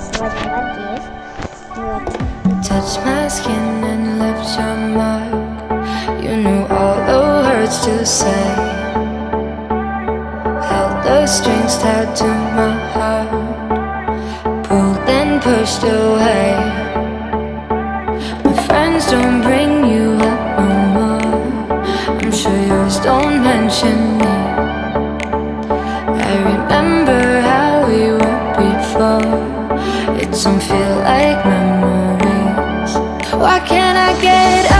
Старый Оргеев. Вот. Touched my skin and left your mark. You knew all the words to say. Held the strings tied to my heart. Pulled and pushed away. My friends don't bring you up no more. I'm sure yours don't mention me. I remember how we were before. It don't feel like memories. Why can't I get